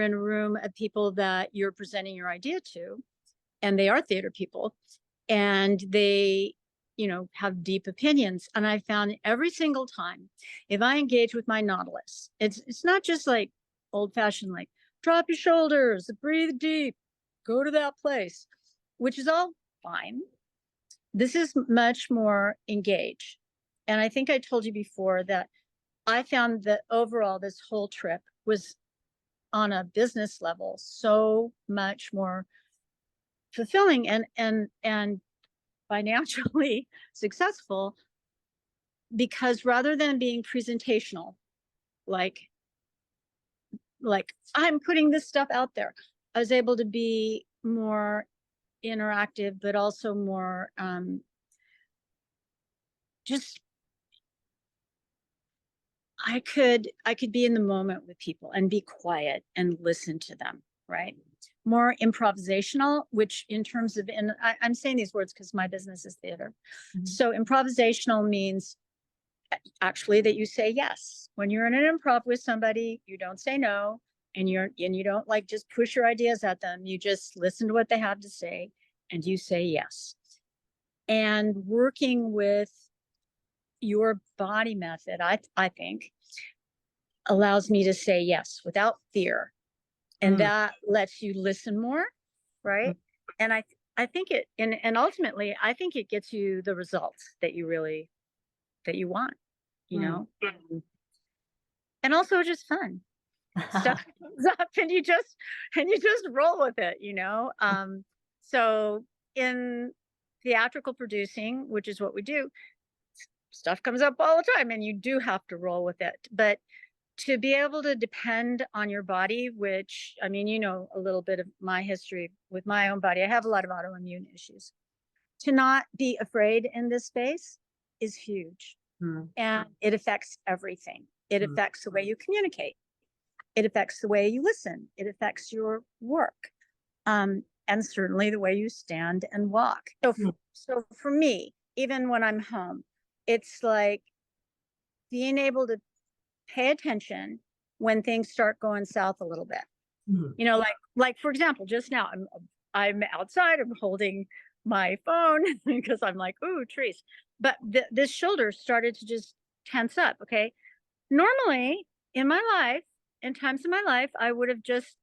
in a room of people that you're presenting your idea to, and they are theater people, and they, have deep opinions. And I found every single time, if I engage with my nautilus, it's not just like old fashioned, like drop your shoulders, breathe deep, go to that place, which is all fine. This is much more engaged. And I think I told you before that I found that overall this whole trip was, on a business level, so much more fulfilling and financially successful, because rather than being presentational, like I'm putting this stuff out there, I was able to be more interactive, but also more just I could be in the moment with people and be quiet and listen to them, right? More improvisational, which in terms of, and I'm saying these words because my business is theater. Mm-hmm. So improvisational means actually that you say yes. When you're in an improv with somebody, you don't say no, and you don't like just push your ideas at them. You just listen to what they have to say and you say yes. And working with your body method, I think, allows me to say yes without fear. And that lets you listen more, right? And I think it, and ultimately, I think it gets you the results that you want, and also just fun. Stuff comes up and you just roll with it, So in theatrical producing, which is what we do, stuff comes up all the time and you do have to roll with it. But to be able to depend on your body, which, I mean, a little bit of my history with my own body. I have a lot of autoimmune issues. To not be afraid in this space is huge. And it affects everything. It affects the way you communicate. It affects the way you listen. It affects your work. And certainly the way you stand and walk. So for me, even when I'm home, it's like being able to pay attention when things start going south a little bit. Like for example, just now I'm outside, I'm holding my phone because I'm like, ooh, trees. But this shoulder started to just tense up. Okay. Normally in times in my life, I would have just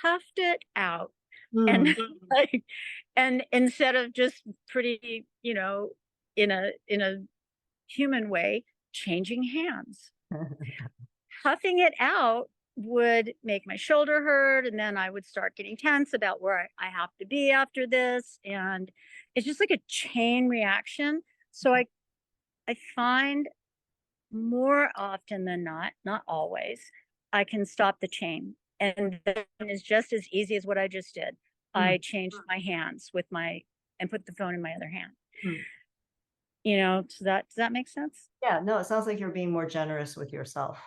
toughed it out. And and instead of just pretty, in a human way, changing hands. Huffing it out would make my shoulder hurt, and then I would start getting tense about where I have to be after this, and it's just like a chain reaction. So I find more often than not always, I can stop the chain, and then it's just as easy as what I just did. I changed my hands and put the phone in my other hand. So does that make sense? Yeah, no, it sounds like you're being more generous with yourself.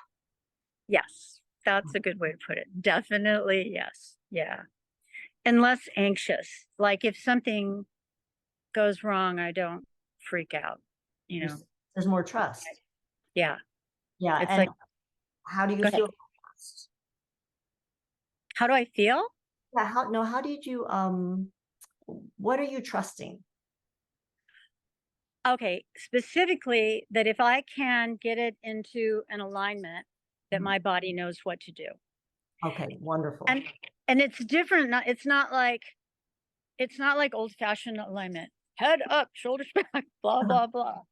Yes, that's a good way to put it. Definitely, yes. Yeah. And less anxious. Like if something goes wrong, I don't freak out, There's more trust. Yeah. Yeah. It's and like, how do you feel about trust? How do I feel? Yeah, how did you what are you trusting? Okay, specifically that if I can get it into an alignment, that my body knows what to do. Okay, wonderful. And it's different. It's not like old-fashioned alignment. Head up, shoulders back, blah, blah, blah,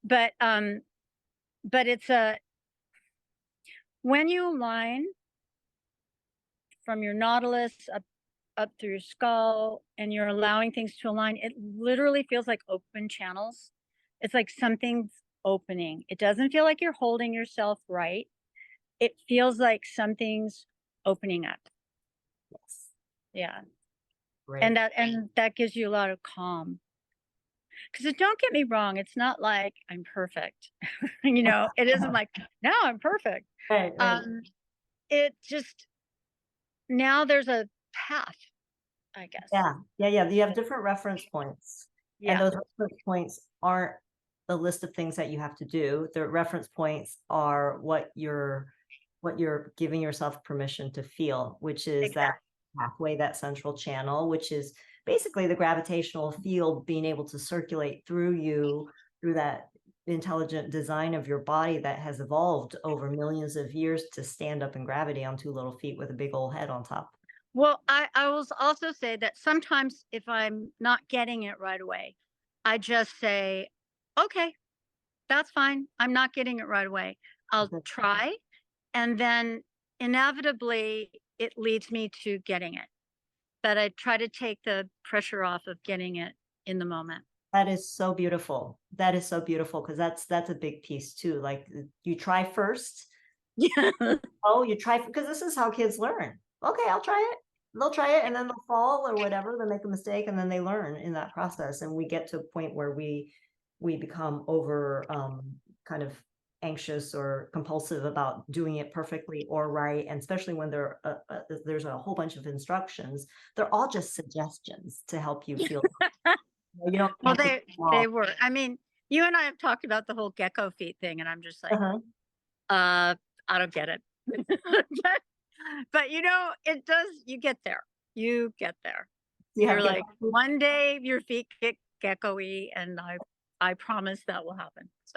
But it's when you align from your nautilus up through your skull and you're allowing things to align, it literally feels like open channels. It's like something's opening. It doesn't feel like you're holding yourself right. It feels like something's opening up. Yes. Yeah. Great. And that gives you a lot of calm. Because don't get me wrong, it's not like I'm perfect. It isn't like, no, I'm perfect. Right. It just, now there's a path, I guess. Yeah. You have different reference points. Yeah. And those reference points aren't the list of things that you have to do. The reference points are what you're what you're giving yourself permission to feel, which is that Exactly. pathway, that central channel, which is basically the gravitational field being able to circulate through you, through that intelligent design of your body that has evolved over millions of years to stand up in gravity on two little feet with a big old head on top. Well, I will also say that sometimes if I'm not getting it right away, I just say, okay, that's fine. I'm not getting it right away. I'll Mhm. try. And then inevitably it leads me to getting it. But I try to take the pressure off of getting it in the moment. That is so beautiful. That is so beautiful because that's a big piece too. Like you try first. Yeah. Oh, you try because this is how kids learn. Okay, I'll try it. They'll try it and then they'll fall or whatever. They make a mistake and then they learn in that process. And we get to a point where we become over kind of anxious or compulsive about doing it perfectly or right. And especially when there's a whole bunch of instructions, they're all just suggestions to help you feel. You don't Well, have to. they were. I mean, you and I have talked about the whole gecko feet thing, and I'm just like, Uh-huh. uh, I don't get it. But it does. You get there. You get there. You have You're get like, one day your feet get gecko-y, and I promise that will happen. So